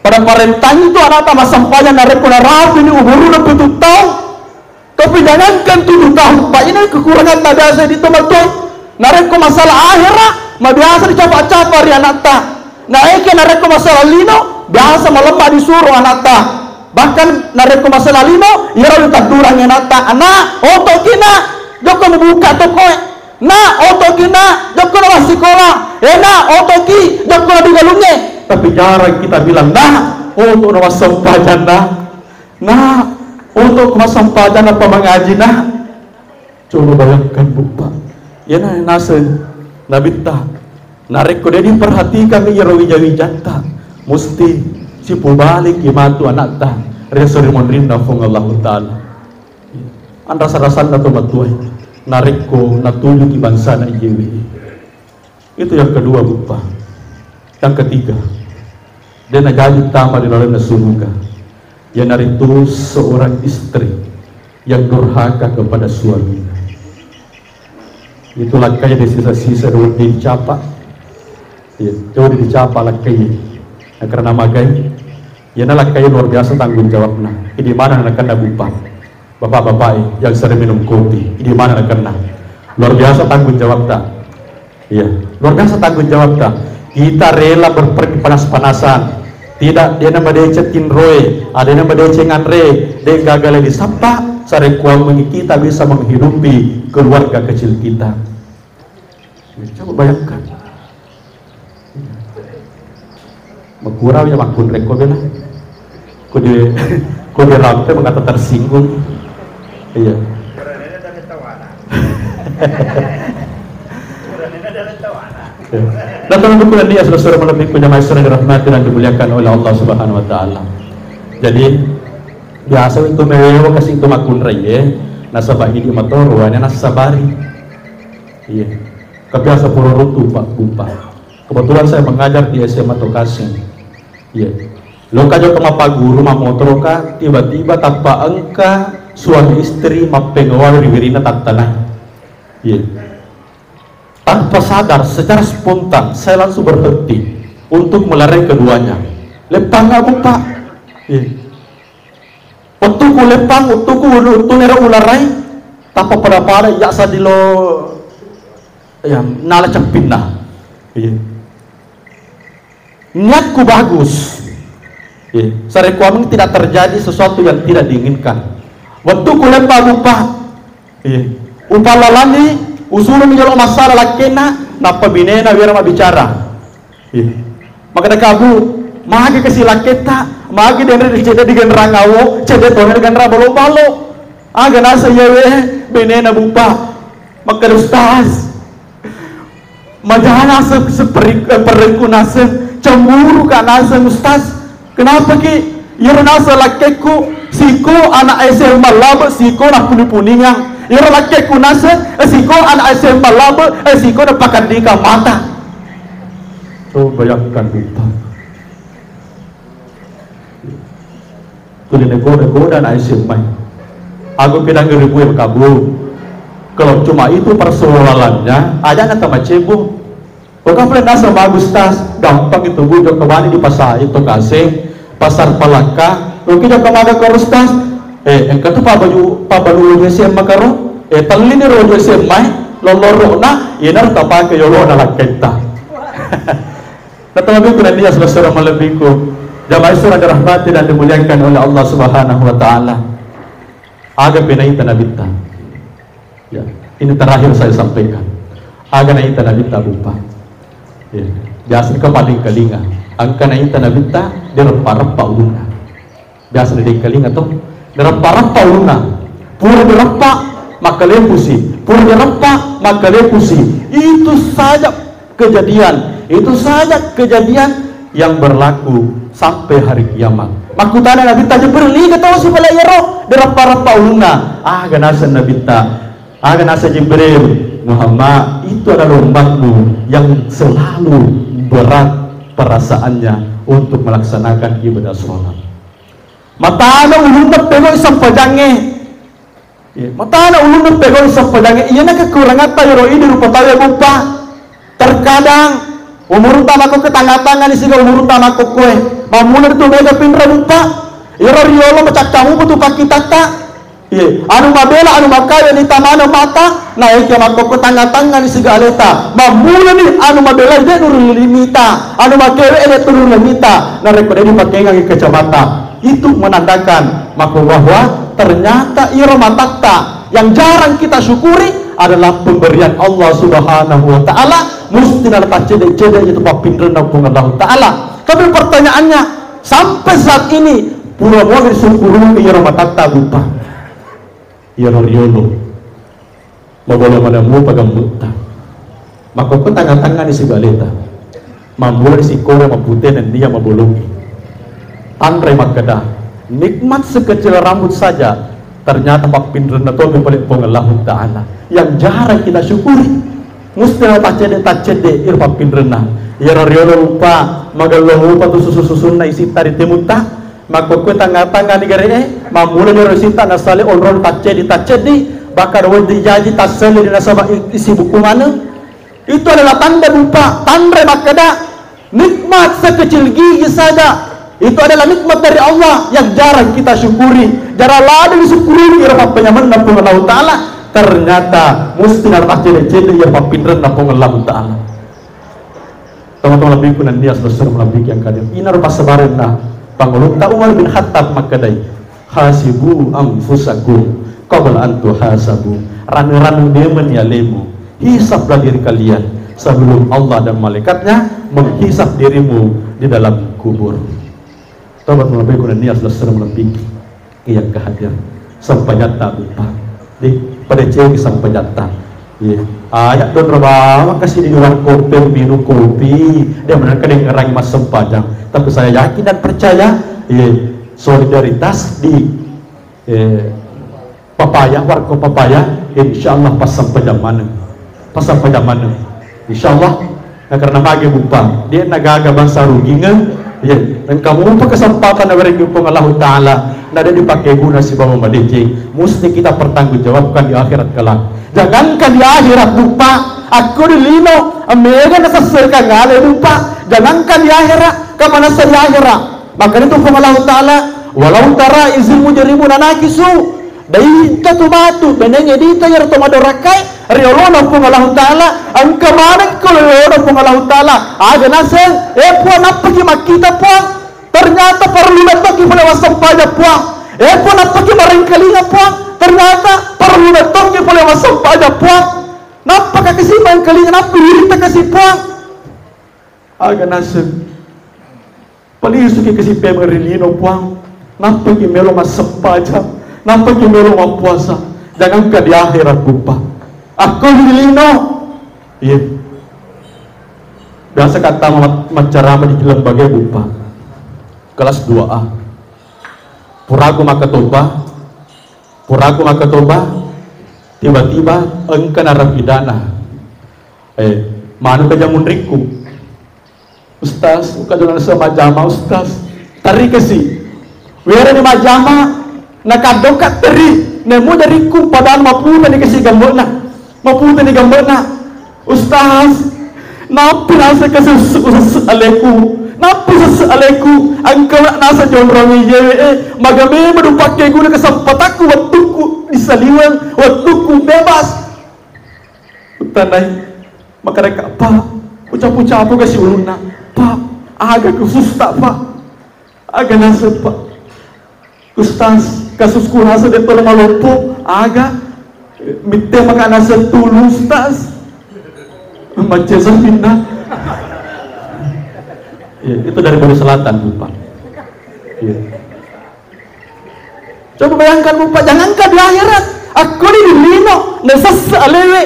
Pada perintah itu anak sama sembahyang narek kena rapi ini umuru na 7 tahun. Tapi jangankan 7 tahun, pak ini kekurangan pada saya di tempat tuh. Narek ko masalah akhirat, biasa dicapa-capa ri anak ta. Naik narek ko masalah lino, biasa melemah disuruh anak ta. Bahkan narek ko masalah lino, ya udah tadurang anak ta. Anak, oto kina, joko membuka toko. Na, oto kina, joko na sekolah. Na, oto ki, joko na digalungnya. Tapi jarang kita bilang, nah, untuk na sampajan nah, untuk masampajan apa mengaji nah. Coba bayangkan bupa. Ya na nasen nabita narik ko din perhatikan ni yaro wija-wijata musti si pubalik imatu anak ta resori monrin na fong Allah taala anda sarasan na tumatuay narik ko natuju di bangsa na ijewi. Itu yang kedua bupa. Yang ketiga, dia najadi tama di dalam surga. Yang naritu seorang istri yang durhaka kepada suaminya. Itulah kayak di sisa-sisa dicapa, ya, jauh dicapa lah kayak, karena magai, ya nalah kayak luar biasa tanggung jawabnya. Di mana nak kena bupa, bapak-bapak yang sering minum kopi, di mana nak kena, luar biasa tanggung jawab tak, ya, luar biasa tanggung jawab tak. Kita rela berpergi panas-panasan, tidak dia nama dia cetin roy, ada nama dia cengan re, dia gagal di sapa. Sare kuang kita bisa menghidupi keluarga kecil kita. Coba bayangkan. Magkurau ya makun reko bela. Kode rampe mengata tersinggung. Iya. Datang bukulan dia saudara melebih punya maestro yang dirahmati dan dimuliakan oleh Allah Subhanahu wa taala. Jadi biasa itu mewewo kasih itu makun reye nasabah ini matoro ane nasabari. Iya. Kebiasa pura rutu pak bupa. Kebetulan saya mengajar di SMA Tokasin. Iya. Lo kajo kemapa guru motor ka tiba-tiba tanpa engka suami istri mapengawal riwirina tantanah. Iya. Tanpa sadar secara spontan saya langsung berhenti untuk melerai keduanya. Lepang nggak bupa. Iya. Waktu ku lepang, waktu ku nera ularai, tanpa pada ya sadilo, ya nala cempina, iya. Niatku bagus, iya. Sarekuaming tidak terjadi sesuatu yang tidak diinginkan. Waktu ku lepang upah, iya. Upah lalani, usulun menjalo masalah lakena, napa binena biar ma bicara, iya. Maka kabu. Magi kasih laketa, magi dengan cedek di genrangawo, cedek tohnya dengan rabalo-balo. Aga nasa yewe, benena bupa, maka ustaz. Majana seperinku nasa, cemburu kan nasa ustaz. Kenapa ki? Yero nasa lakeku, siko anak SMA laba, siko nak puni-puningan. Yero lakeku nasa, siko anak SMA laba, siko nak pakan dika mata. So bayangkan bupa. Tuli negoda na isimay. Aku pinang ribu yang kabul. Kalau cuma itu persoalannya, aja na tamacebo. Kung pala nasa bagus tas, gampang itu bujo kemana di pasar itu kasih pasar Palaka. Kung kita kemana korus tas, engkau tu pabalu SM makaro, talin ni rojo SM loloro na, inar tapa ke yolo na lakenta. Natawabi ko na niya sa surah malabing ko. Jamaah surah dirahmati dan dimuliakan oleh Allah Subhanahu wa taala. Aga pinaita nabita. Ya, ini terakhir saya sampaikan. Aga naita nabita bupa. Ya, biasa ka paling kalinga. Ang kanaita nabita dirempa-rempa uluna. Biasa di kalinga to, dirempa-rempa uluna. Pura dirempa maka lepusi, punya rempah maka lepusi. Itu saja kejadian, yang berlaku sampai hari kiamat. Makutana Nabi ta Jibril kata si bala yaro derapa-rapa uluna. Ganasa Nabi ta, ganasa Jibril, Muhammad itu adalah umatmu yang selalu berat perasaannya untuk melaksanakan ibadah sholat. Matana ulun pego isang pajange. Matana ulun pego isang pajange. Iya na kekurangan tayo ini rupa tayo bupa. Terkadang umur utama ko ketanga-tanga ni siga umur utama ko kue. Mamuna itu mega pinra bupa. Iro riolo macakamu butuh pakitata. Anu mabela anu makaya ni tamana mata na eke makko ketanga-tanga ni siga aleta. Mamuna ni anu mabela dia nurul limita. Anu makewe ele turun limita. Na rekode di pakengang ke kacamata. Itu menandakan maka bahwa ternyata iromatakta yang jarang kita syukuri adalah pemberian Allah Subhanahu wa taala. Mesti nalata cede-cede itu papindren pun Allah taala. Tapi pertanyaannya, sampai saat ini pura mau disyukuri iromatakta buta. Iroriolo. Mabola-bola mu pagambuta. Maka ko tanga-tanga ni sigaleta. Mambulan si kore maputih dan dia mabolongi. Andre magkada, nikmat sekecil rambut saja ternyata papindren na to paling Allah taala yang jarang kita syukuri. Musti na tacede ir papindren na iroriolo lupa magallo lupa tu susun na isita di temuta makko tanga-tanga ni gare mamula ni rosita na sale onron tacedi bakar wadi jaji tasali di nasaba isi buku mana. Itu adalah tanda lupa tandre magkada, nikmat sekecil gigi saja. Itu adalah nikmat dari Allah yang jarang kita syukuri. Jarang lagi disyukuri kira penyaman napung Allah Ta'ala. Ternyata mesti nak cede-cede yang papindren napung Allah Ta'ala. Teman-teman lebih pun dia selesai melebih yang kadir. Inar pasabaran na Pangulun ta Umar bin Khattab makadai. Hasibu anfusakum qabla an tuhasabu. Ranu-ranu demen ya lemu. Hisablah diri kalian sebelum Allah dan malaikatnya menghisap dirimu di dalam kubur. Tobat melebih kunan niat selesai melebih yang kehadir sampai nyata lupa di pada cewek sampai nyata ayat don rabawa kasih di luar kopi minum kopi dia menerka dengan ngerangi mas sempajang. Tapi saya yakin dan percaya solidaritas di papaya warga papaya insyaallah pas sampai mana insyaallah karena magi bupa dia nagaga bangsa rugingan. Dan kamu untuk kesempatan dari Allah Ta'ala nada dipakai guna si bawah madejeng mesti kita pertanggungjawabkan di akhirat kelak. Jangankan di akhirat lupa aku dilino amega nasaserkan ngale lupa. Jangankan di akhirat kemana sa di akhirat. Maka itu Allah Ta'ala walau tara izil mujrimun nakisu dai tatumatu benenge dita yar tomadorakai riolona pun Allah Ta'ala ang kamanan ko riolona pun Allah Ta'ala aga nasen puan apa ki makita puan ternyata perlu bagi pula wasampaja puan puan apa ki maringkalinga puan ternyata perlu bagi pula wasampaja puan napa ka kasi maringkalinga napa dirita kasi puan aga nasen palisu ki kasi pemerilino puan napa ki melo masampaja napa ki melo mapuasa jangan ka di akhirat lupa. Aku dilino, biasa kata macarama di lembaga bupa kelas 2A puraku maka toba tiba-tiba engkau narapidana manu kajamun riku ustaz uka jalan sama jama ustaz tari kasi wera di majama nakadokat teri nemu dari ku padahal maputa ni kasi gambona maputa ni gambona ustaz napi nasa kasi aleku napi sa aleku ang kawa nasa jonrong yewe magame madupakke guna kesempataku waktuku disaliwan waktuku bebas utanay makareka pa ucap-ucap ako kasi uluna pa aga kususta pa aga nasa pa ustaz kasusku nasa dito na malumpo aga mitte maka nasa tulus tas macam pindah itu dari Bali Selatan lupa coba bayangkan lupa jangankan di akhirat Aku ni dilino, nesas alewe.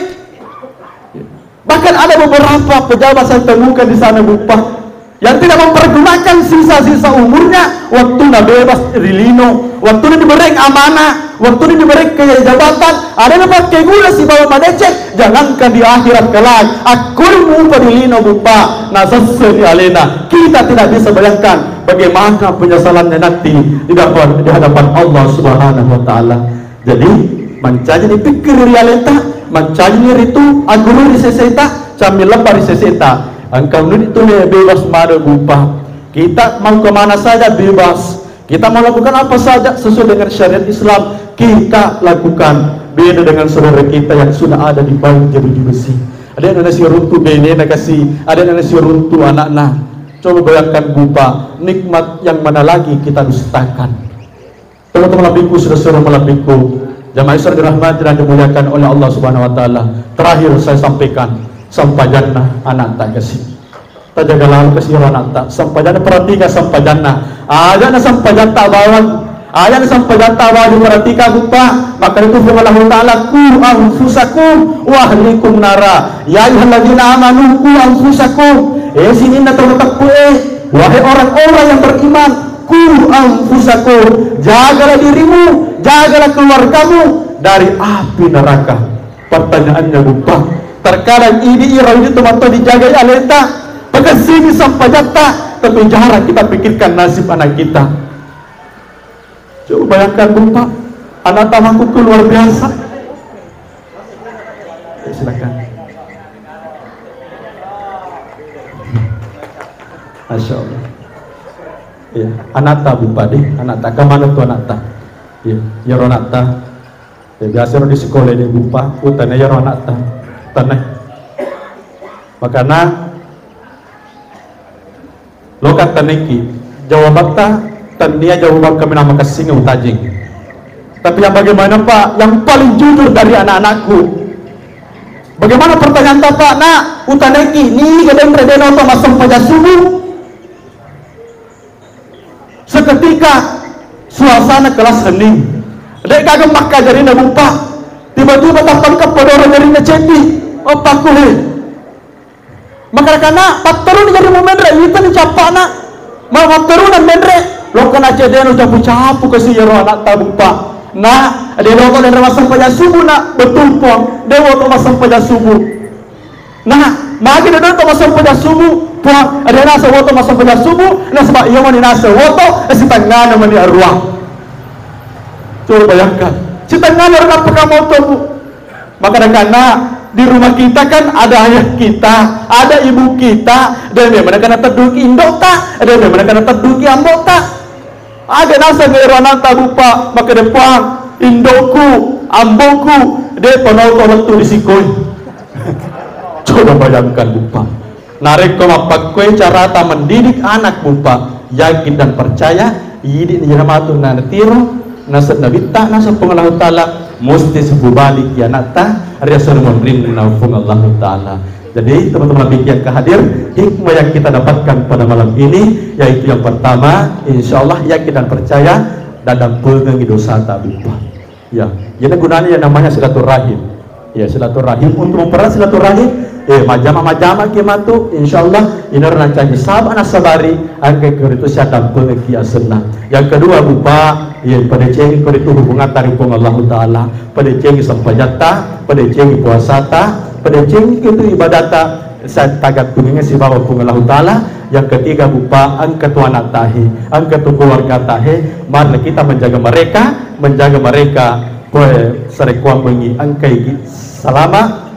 Bahkan ada beberapa pejabat saya temukan di sana Bupa yang tidak mempergunakan sisa-sisa umurnya waktu bebas dilino, waktu diberi amanah, waktu diberi jabatan, ada yang pakai gula si bawa madecek, jangankan di akhirat kelak. Aku mupa dilino Bupa, nasas di alena. Kita tidak bisa bayangkan bagaimana penyesalannya nanti di hadapan Allah Subhanahu wa taala. Jadi mencari dipikir realita, mencari itu aguru di seseta, cambil lebar di seseta. Engkau ini itu bebas mada Bupa. Kita mau kemana saja bebas. Kita mau lakukan apa saja sesuai dengan syariat Islam, kita lakukan. Beda dengan saudara kita yang sudah ada di balik jeruji besi. Ada yang nasi runtuh bene kasih, ada yang nasi runtuh anak-anak. Coba bayangkan Bupa, nikmat yang mana lagi kita dustakan. Teman-teman labiku, saudara-saudara melabiku, jamaah Isra dirahmati dan dimuliakan oleh Allah Subhanahu wa taala. Terakhir saya sampaikan, sampai jannah anak tak kasih. Tak jagalah kasih anak tak. Sampai jannah perhatikan sampai jannah. Ada na sampai jannah bawang. Ada na sampai jannah bawang perhatikan Bupa. Maka itu firman Allah taala, "Qu anfusakum wa ahlikum nara." Ya ayyuhalladzina amanu qu anfusakum. Sini na terletak wahai orang-orang yang beriman, qu anfusakum. Jagalah dirimu, jagalah keluargamu dari api neraka. Pertanyaannya Bupa, terkadang ini itu teman-teman dijaga aleta, pakai sini sampai jatah, tapi jarang kita pikirkan nasib anak kita. Coba bayangkan Bupa, anak tamaku luar biasa. Ya, silakan. Masya Allah. Ya, anak tak Bupa deh, anak tak kemana tuh anak tak? Ya, anak tak. Ya, biasa di sekolah deh Bupa, utane ya anak tak. Tanah makana lokat taneki jawabata tania jawab kami nama kasih utajing. Tapi yang bagaimana Pak, yang paling jujur dari anak-anakku, bagaimana pertanyaan Pak? Nak utaneki ni kadang redeno atau masam pada subuh. Seketika suasana kelas hening, dek kagak makan jadi Bupa, tiba-tiba tertangkap pada orang dari ngecepi. Oh pakule maka karena paterun jadi memendre itu dicapa nak mau paterunan mendre lo kena cedeno capu-capu ke si anak tabupa nah ada lo kena masang pada subuh nak betul pong dewa to masang pada subuh nah magi ada to masang pada subuh pong ada nasa woto masang pada subuh nah sebab iya mani nasa woto si tangana mani arwah. Coba bayangkan si tangana orang apa kamu to Bu. Maka karena di rumah kita kan ada ayah kita, ada ibu kita, dan memang kena terduki indok tak, dan memang kena terduki ambok tak. Ada nasa ngeronan tak Bupa, maka depan indokku, ambokku, dia penol waktu disikoi. Coba bayangkan Bupa. Narik komapakwe cara ta mendidik anak Bupa, yakin dan percaya, yidik ni jamatu na natiro, nasa nabita, nasa pengalahu ta'ala. Mesti sebuah balik ya nata riasul memberi naufung Allah Ta'ala. Jadi teman-teman yang kehadir, hikmah yang kita dapatkan pada malam ini yaitu yang pertama, insyaallah yakin dan percaya dalam pegang dosa tak lupa. Ya, ini gunanya yang namanya silaturahim. Ya, silaturahim untuk mempererat silaturahim. Majama-majama kimatu, insyaallah ini rancang hisab anak sabari angkai itu syadam pengekia senang. Yang kedua Bupa, ya pada cengi itu hubungan taripung Allah Ta'ala, pada cengi sampajata, pada cengi puasata, pada cengi itu ibadata saya tagak tuningnya si bawa pung Allah Ta'ala. Yang ketiga Bupa, angkat anak tahi, angkat keluarga tahi, mari kita menjaga mereka serekuang bengi angkai selama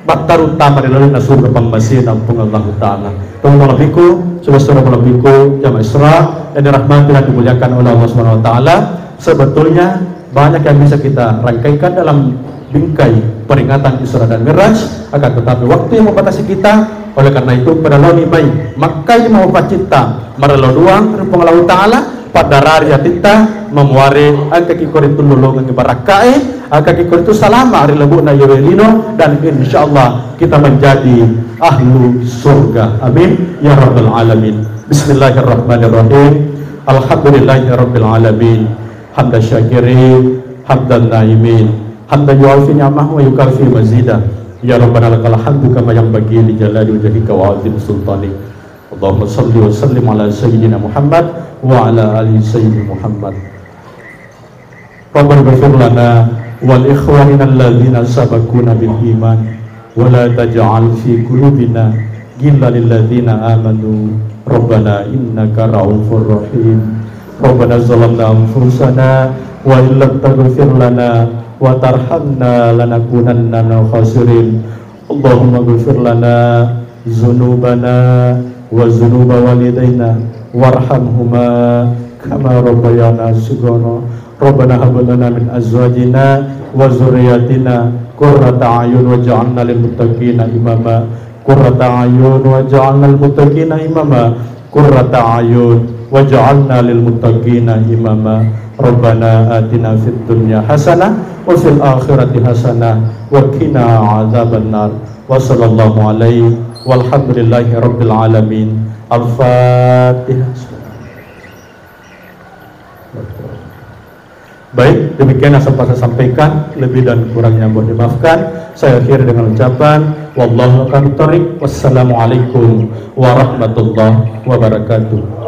baktar utama dari surga pembasin ampun Allah Ta'ala. Teman-teman biku, saudara-saudara biku, jamaah Isra yang dirahmati dan dimuliakan oleh Allah Subhanahu wa taala. Sebetulnya banyak yang bisa kita rangkaikan dalam bingkai peringatan Isra dan Mi'raj, akan tetapi waktu yang membatasi kita. Oleh karena itu pada launi baik maka mau pacita maralo duang rupang Allah Ta'ala pada rari kita memuari angka kikor itu lulungan barakae angka kikor itu salama hari lebu na yowelino dan insyaallah kita menjadi ahlu surga. Amin ya rabbal alamin. Bismillahirrahmanirrahim. Alhamdulillahi rabbil alamin. Hamdan syakirin, hamdan naimin, hamdan yu'afi ni'amah wa yukafi mazidah. Ya Rabbana lakal hamdu kama yanbaghi li jalali wajhika wa 'azimi sultanik. Allahumma shalli wa sallim ala sayyidina Muhammad wa ala ali sayyidina Muhammad. Rabbana ighfir lana wal ikhwanina alladhina sabaquna bil iman wa la taj'al fi qulubina ghillan lil ladzina amanu. Rabbana innaka ra'ufur rahim. Rabbana zalamna anfusana wa illam taghfir lana wa tarhamna lanakunanna minal khasirin. Allahumma ighfir lana dzunubana wa dzunuba walidayna warhamhuma kama rabbayana shighara. Rabbana hab lana min azwajina wa dzurriyyatina qurrata a'yun waj'alna lil muttaqina imama. Qurrata a'yun waj'alna lil muttaqina imama. Qurrata a'yun waj'alna lil muttaqina imama. Rabbana atina fid dunya hasanah wa fil akhirati hasanah wa qina adzabannar. Wa sallallahu alaihi walhamdulillahi rabbil alamin. Al-Fatihah. Baik, demikian yang sempat saya sampaikan, lebih dan kurangnya mohon dimaafkan. Saya akhiri dengan ucapan wallahu a'lam bishawab. Wassalamualaikum warahmatullahi wabarakatuh.